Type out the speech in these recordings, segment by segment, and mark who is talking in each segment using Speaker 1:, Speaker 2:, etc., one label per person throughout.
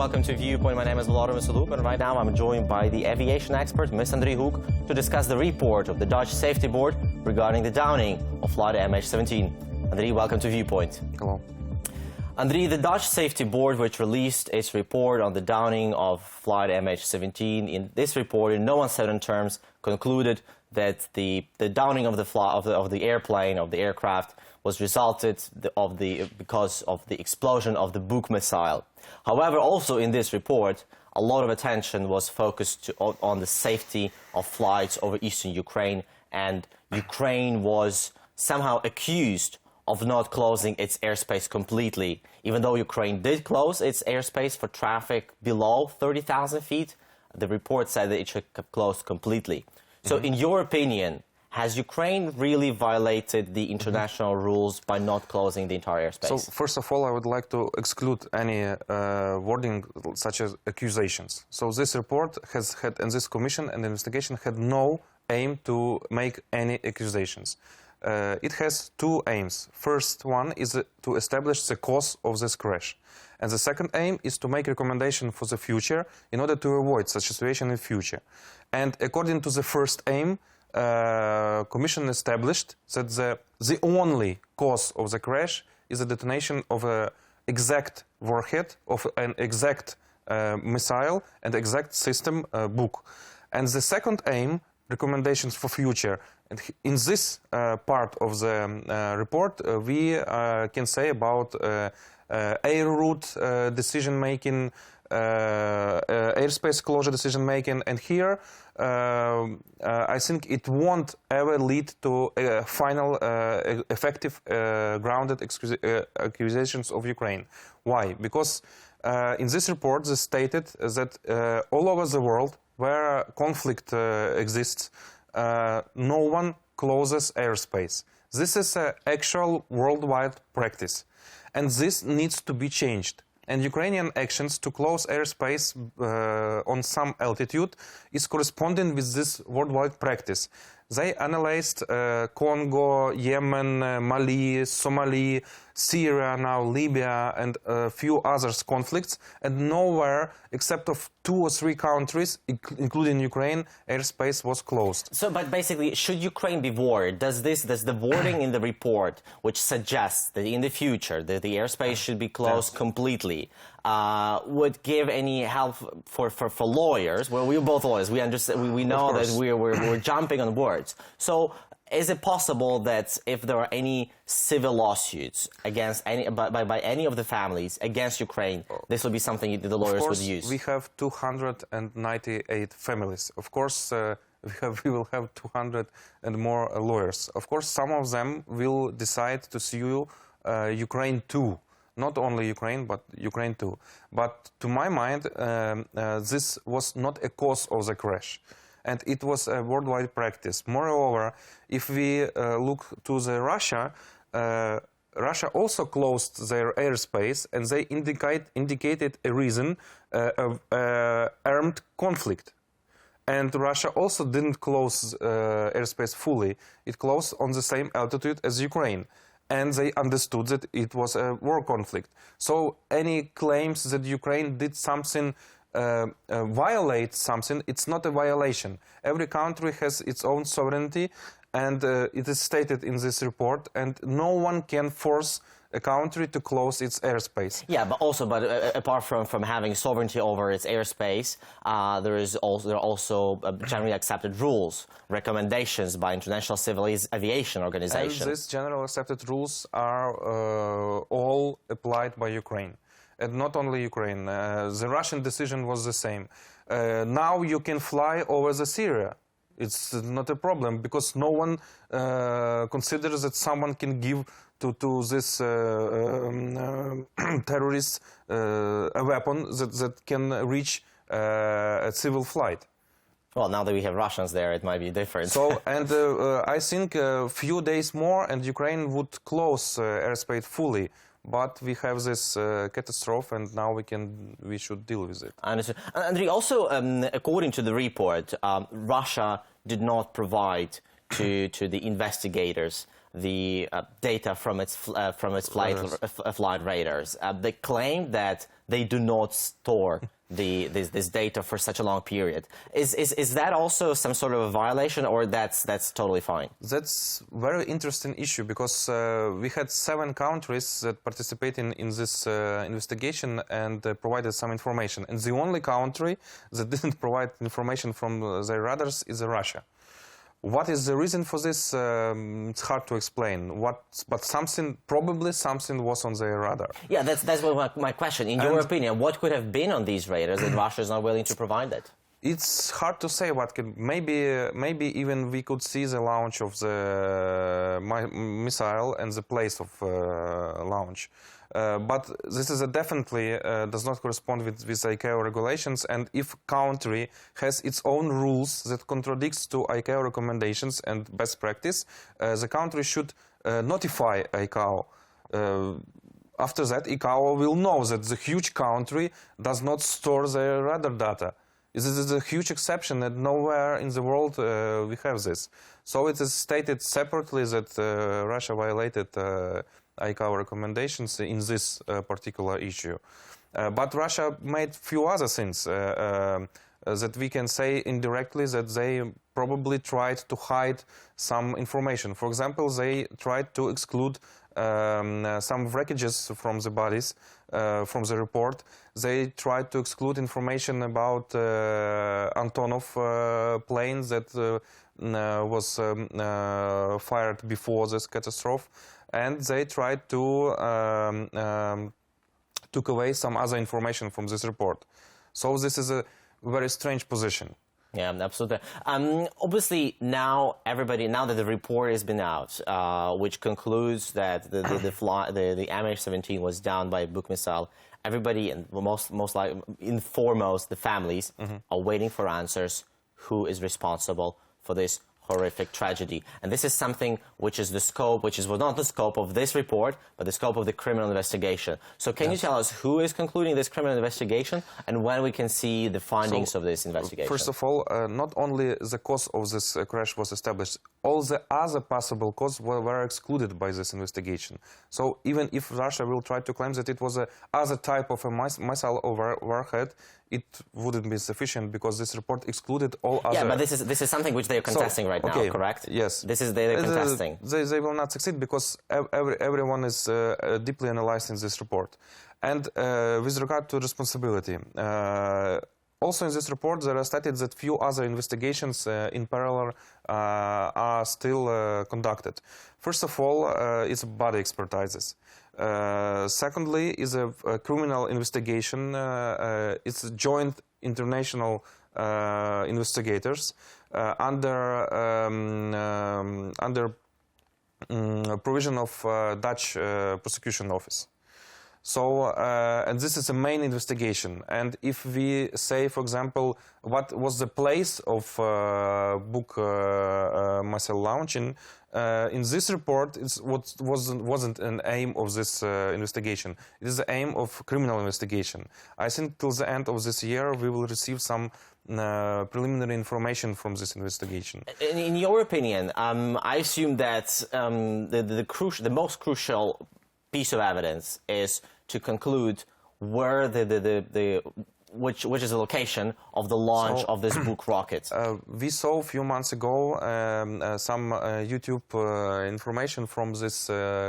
Speaker 1: welcome to Viewpoint. My name is Volodymyr, and right now I'm joined by the aviation expert, Ms. Andriy Guck, to discuss the report of the Dutch Safety Board regarding the downing of flight MH17. Andriy, welcome to Viewpoint.
Speaker 2: Hello.
Speaker 1: Andriy, the Dutch Safety Board, which released its report on the downing of flight MH17, in this report, in no uncertain terms, concluded that the downing of the airplane, of the aircraft, was resulted because of the explosion of the Buk missile. However, also in this report, a lot of attention was focused on the safety of flights over eastern Ukraine, and Ukraine was somehow accused of not closing its airspace completely. Even though Ukraine did close its airspace for traffic below 30,000 feet, the report said that it should have closed completely. So in your opinion, has Ukraine really violated the international rules by not closing the entire airspace?
Speaker 2: So, first of all, I would like to exclude any wording such as accusations. So this report has had, and this commission and investigation had no aim to make any accusations. It has two aims. First one is to establish the cause of this crash. And the second aim is to make recommendation for the future in order to avoid such a situation in the future. And according to the first aim, Commission established that the only cause of the crash is the detonation of an exact warhead, of an exact missile and exact system Buk. And the second aim, recommendations for future. And in this part of the report, we can say about air route decision-making, airspace closure decision-making, and here I think it won't ever lead to final effective grounded accusations of Ukraine. Why? Because in this report they stated that all over the world where conflict exists, no one closes airspace. This is an actual worldwide practice, and this needs to be changed. And Ukrainian actions to close airspace on some altitude is corresponding with this worldwide practice. They analyzed Congo, Yemen, Mali, Somalia, Syria, now Libya, and a few other conflicts, and nowhere except of 2 or 3 countries, including Ukraine, airspace was closed.
Speaker 1: So, but basically, should Ukraine be worried? Does the wording in the report, which suggests that in the future that the airspace should be closed completely, would give any help for lawyers? Well, we're both lawyers. We understand. We know that we're jumping on words. So, is it possible that if there are any civil lawsuits against by any of the families against Ukraine, this will be something the lawyers would use?
Speaker 2: We have 298 families. Of course, we will have 200 and more lawyers. Of course, some of them will decide to sue Ukraine too. Not only Ukraine, but Ukraine too. But to my mind, this was not a cause of the crash. And it was a worldwide practice. Moreover, if we look to the Russia, Russia also closed their airspace, and they indicated a reason of armed conflict. And Russia also didn't close airspace fully. It closed on the same altitude as Ukraine. And they understood that it was a war conflict. So any claims that Ukraine did something violate something, it's not a violation. Every country has its own sovereignty, and it is stated in this report, and no one can force a country to close its airspace.
Speaker 1: Yeah, but apart from having sovereignty over its airspace, there are also generally accepted rules, recommendations by International Civil Aviation Organization.
Speaker 2: And these general accepted rules are all applied by Ukraine. And not only Ukraine. The Russian decision was the same. Now you can fly over the Syria. It's not a problem, because no one considers that someone can give to this terrorists a weapon that can reach a civil flight.
Speaker 1: Well, now that we have Russians there, it might be different.
Speaker 2: So, and I think a few days more and Ukraine would close airspace fully. But we have this catastrophe, and now we should deal with it.
Speaker 1: I understand. Andriy, also, according to the report, Russia did not provide to the investigators the data from its flight radars. They claim that they do not store this data for such a long period. Is that also some sort of a violation, or that's totally fine?
Speaker 2: That's a very interesting issue, because we had 7 countries that participated in this investigation and provided some information. And the only country that didn't provide information from their radars is Russia. What is the reason for this? It's hard to explain. But probably something was on their radar.
Speaker 1: Yeah, that's what my question. In your opinion, what could have been on these radars that Russia is not willing to provide that?
Speaker 2: It's hard to say what could. Maybe even we could see the launch of the missile and the place of launch. But this is definitely does not correspond with ICAO regulations, and if country has its own rules that contradicts to ICAO recommendations and best practice, the country should notify ICAO. After that, ICAO will know that the huge country does not store their radar data. This is a huge exception, and nowhere in the world we have this. So it is stated separately that Russia violated ICAO recommendations in this particular issue. But Russia made few other things that we can say indirectly that they probably tried to hide some information. For example, they tried to exclude some wreckages from the bodies, from the report. They tried to exclude information about Antonov plane that was fired before this catastrophe. And they tried to took away some other information from this report. So this is a very strange position.
Speaker 1: Yeah, absolutely. Obviously, now that the report has been out, which concludes that the MH17 was downed by a Buk missile, everybody, and most likely, foremost, the families, are waiting for answers. Who is responsible for this horrific tragedy? And this is something which is not the scope of this report, but the scope of the criminal investigation. So can you tell us who is concluding this criminal investigation and when we can see the findings of this investigation?
Speaker 2: First of all, not only the cause of this crash was established, all the other possible causes were excluded by this investigation. So even if Russia will try to claim that it was a other type of a missile or warhead, it wouldn't be sufficient, because this report excluded all other...
Speaker 1: Yeah, but this is something which they are contesting right now, correct?
Speaker 2: Yes.
Speaker 1: They're contesting.
Speaker 2: They will not succeed, because everyone is deeply analyzed in this report. And with regard to responsibility, also in this report there are stated that few other investigations in parallel are still conducted. First of all, it's body expertises. Secondly, is a criminal investigation. It's joint international investigators under provision of Dutch prosecution office. So, and this is a main investigation. And if we say, for example, what was the place of Buk missile launching, in this report, wasn't an aim of this investigation. It is the aim of criminal investigation. I think till the end of this year we will receive some preliminary information from this investigation.
Speaker 1: In your opinion, I assume that the most crucial piece of evidence is to conclude where which is the location of the launch of this Buk rocket.
Speaker 2: We saw a few months ago some YouTube information from this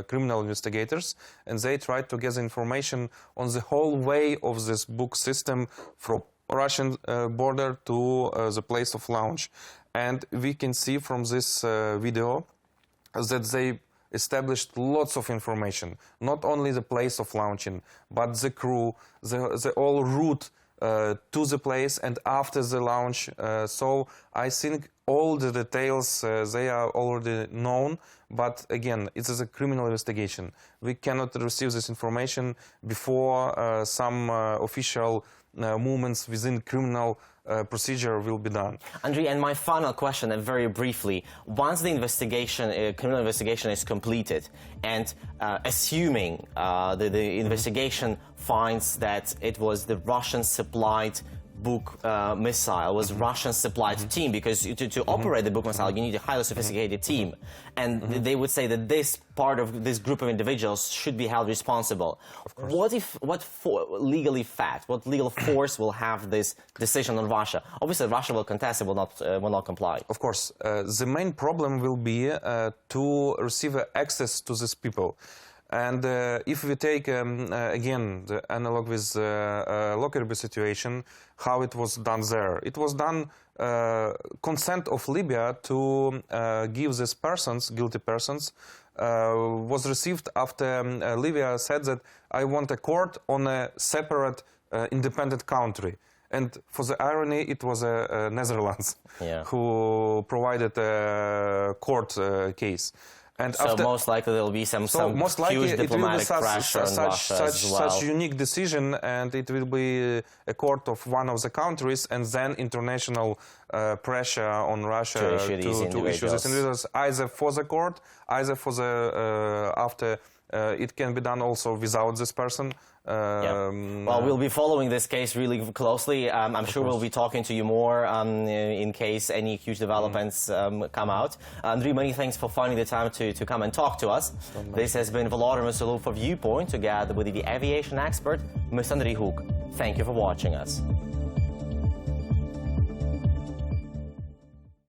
Speaker 2: criminal investigators, and they tried to get information on the whole way of this Buk system from Russian border to the place of launch. And we can see from this video that they established lots of information, not only the place of launching, but the crew, the whole route to the place and after the launch. So I think all the details, they are already known, but again, it is a criminal investigation. We cannot receive this information before some official movements within criminal procedure will be done.
Speaker 1: Andriy, and my final question, and very briefly, once the investigation, criminal investigation is completed, and assuming the investigation finds that it was the Russian-supplied Buk missile was Russian supplied team, because to operate the Buk missile you need a highly sophisticated team, and they would say that this part of this group of individuals should be held responsible. What legal force will have this decision on Russia? Obviously Russia will contest, it will not comply.
Speaker 2: Of course, the main problem will be to receive access to these people. And if we take, again, the analog with Lockerbie situation, how it was done there. It was done consent of Libya to give these persons, guilty persons, was received after Libya said that I want a court on a separate independent country. And for the irony, it was Netherlands who provided a court case. And
Speaker 1: so most likely there will be some huge diplomatic pressure on Russia as well.
Speaker 2: Such unique decision, and it will be a court of one of the countries, and then international pressure on Russia
Speaker 1: to issue these individuals,
Speaker 2: either for the court, either for the after. It can be done also without this person.
Speaker 1: Well, we'll be following this case really closely. I'm sure we'll be talking to you more in case any huge developments come out. Andriy, many thanks for finding the time to come and talk to us. This has been Volodymyr Solov for Viewpoint, together with the aviation expert, Mr. Andriy Guck. Thank you for watching us.